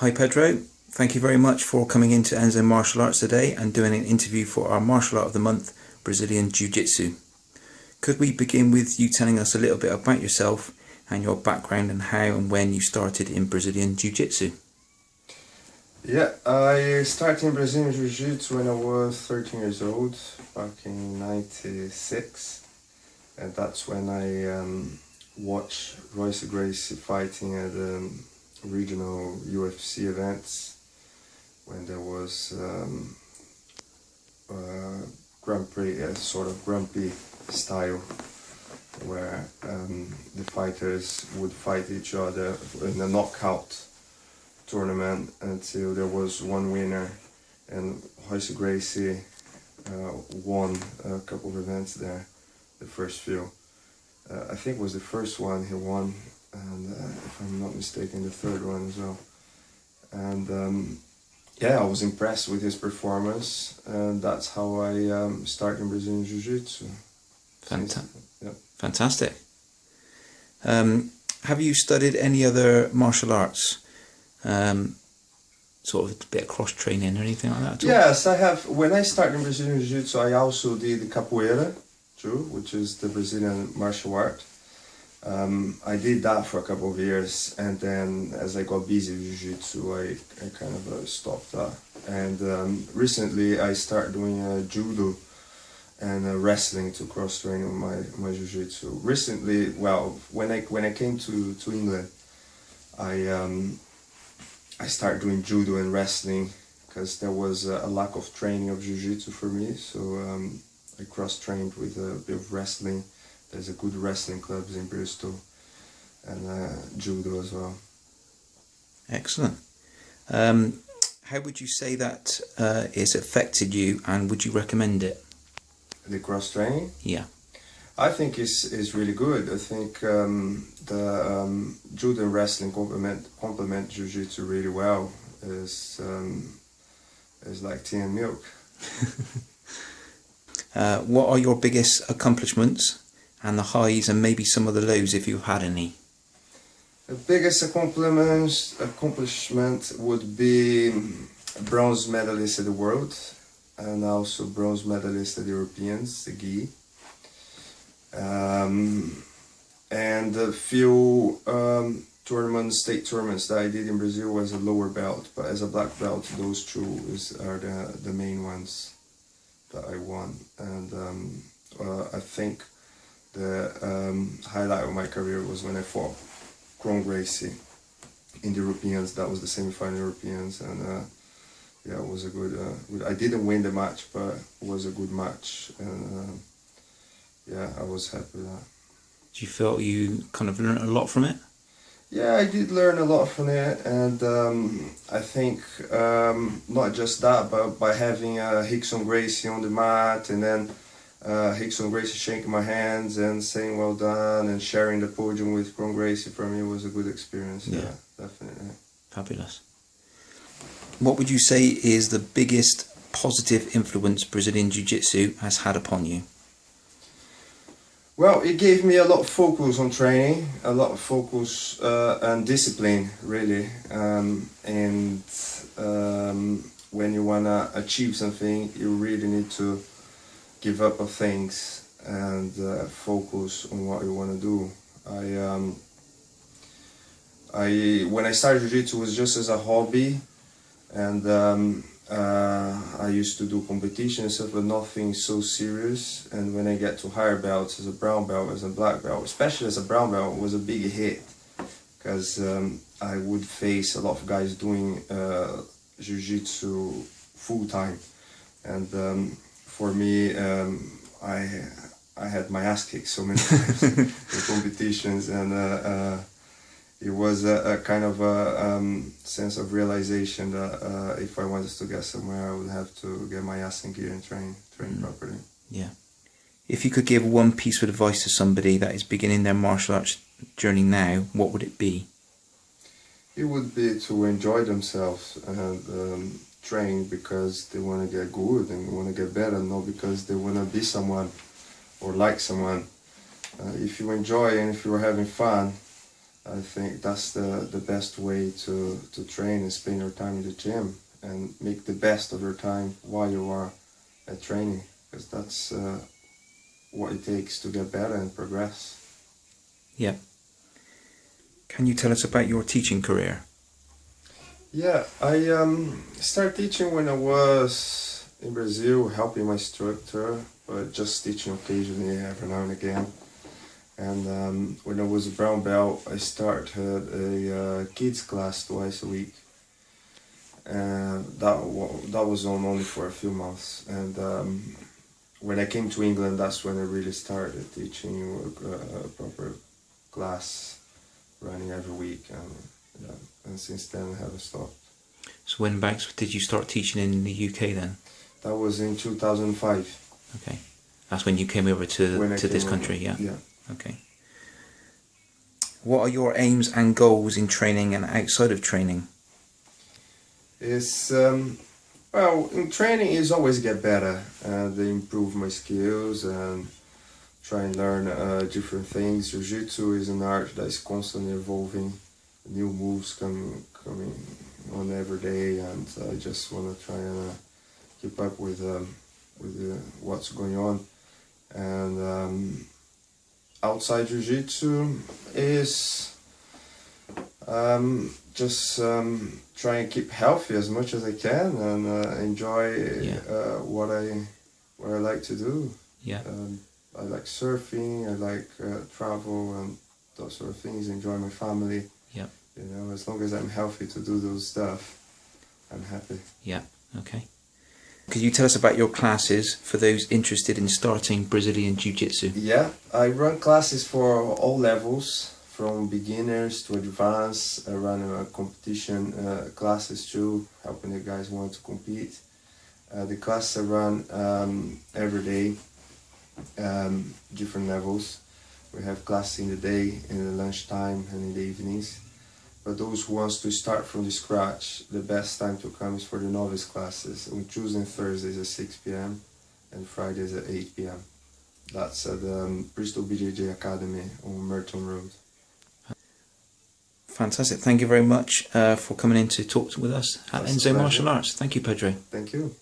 Hi Pedro, thank you very much for coming into Enso Martial Arts today and doing an interview for our Martial Art of the Month, Brazilian Jiu Jitsu. Could we begin with you telling us a little bit about yourself and your background and how and when you started in Brazilian Jiu Jitsu? Yeah, I started in Brazilian Jiu Jitsu when I was 13 years old, back in '96, and that's when I watched Rickson Gracie fighting at regional UFC events, when there was Grand Prix, a sort of Grand Prix style, where the fighters would fight each other in a knockout tournament until there was one winner, and Rickson Gracie won a couple of events there, the first few. I think it was the first one he won, and if I'm not mistaken, the third one as well. And yeah, I was impressed with his performance, and that's how I started in Brazilian Jiu Jitsu. Fantastic. Have you studied any other martial arts? Sort of a bit of cross training or anything like that at all? Yes, I have. When I started in Brazilian Jiu Jitsu, I also did capoeira too, which is the Brazilian martial art. I did that for a couple of years, and then as I got busy with Jiu Jitsu, I kind of stopped that. And recently I started doing judo and wrestling to cross train with my Jiu Jitsu. Recently, well, when I came to England, I started doing judo and wrestling because there was a lack of training of Jiu Jitsu for me, so I cross-trained with a bit of wrestling. There's a good wrestling clubs in Bristol, and judo as well. Excellent. How would you say that it's affected you, and would you recommend it? The cross-training? Yeah. I think it's really good. I think the judo and wrestling complement jiu-jitsu really well. It's like tea and milk. What are your biggest accomplishments and the highs and maybe some of the lows if you've had any? The biggest accomplishment would be a bronze medalist at the world, and also bronze medalist at the Europeans, the GI. And a few state tournaments that I did in Brazil as a lower belt, but as a black belt, those two are the main ones that I won. And I think the highlight of my career was when I fought Kron Gracie in the Europeans. That was the semi-final Europeans, and yeah, it was a good. I didn't win the match, but it was a good match, and yeah, I was happy with that. Do you feel you kind of learned a lot from it? Yeah, I did learn a lot from it, and I think not just that, but by having Rickson Gracie on the mat, and then Rickson Gracie shaking my hands and saying well done, and sharing the podium with Kron Gracie, for me was a good experience. Yeah, definitely. Fabulous. What would you say is the biggest positive influence Brazilian Jiu Jitsu has had upon you? Well, it gave me a lot of focus on training, a lot of focus and discipline, really. And when you want to achieve something, you really need to give up on things and focus on what you want to do. When I started Jiu-Jitsu, it was just as a hobby, and I used to do competition and stuff, but nothing so serious. And when I get to higher belts, as a brown belt, as a black belt, especially as a brown belt, it was a big hit, because I would face a lot of guys doing Jiu-Jitsu full-time, and for me, I had my ass kicked so many times in competitions, and it was a kind of a sense of realization that if I wanted to get somewhere, I would have to get my ass in gear and train properly. Yeah. If you could give one piece of advice to somebody that is beginning their martial arts journey now, what would it be? It would be to enjoy themselves and train because they want to get good and want to get better, not because they want to be someone or like someone. If you enjoy and if you're having fun, I think that's the best way to train, is spend your time in the gym and make the best of your time while you are at training, because that's what it takes to get better and progress. Yeah. Can you tell us about your teaching career? Yeah, I started teaching when I was in Brazil, helping my instructor, but just teaching occasionally every now and again. And when I was a brown belt, I started a kids class twice a week, and that was on only for a few months. And when I came to England, that's when I really started teaching a proper class, running every week, and since then I haven't stopped. So when back did you start teaching in the UK then? That was in 2005. Okay, that's when you came over to this country, yeah? Yeah. Okay. What are your aims and goals in training and outside of training? It's well, in training is always get better and improve my skills and try and learn different things. Jiu Jitsu is an art that is constantly evolving, new moves coming on every day, and I just want to try and keep up with what's going on. And outside Jiu Jitsu is just try and keep healthy as much as I can and enjoy what I like to do. Yeah. I like surfing, I like travel and those sort of things, enjoy my family. Yeah. You know, as long as I'm healthy to do those stuff, I'm happy. Yeah, okay. Could you tell us about your classes for those interested in starting Brazilian Jiu-Jitsu? Yeah, I run classes for all levels, from beginners to advanced. I run competition classes too, helping the guys who want to compete. The classes I run every day, different levels. We have classes in the day, in the lunchtime and in the evenings. But those who want to start from the scratch, the best time to come is for the novice classes. On Tuesday and Thursdays at 6 p.m. and Fridays at 8 p.m. That's at the Bristol BJJ Academy on Merton Road. Fantastic. Thank you very much for coming in to talk with us at Enso Martial Arts. Thank you, Pedro. Thank you.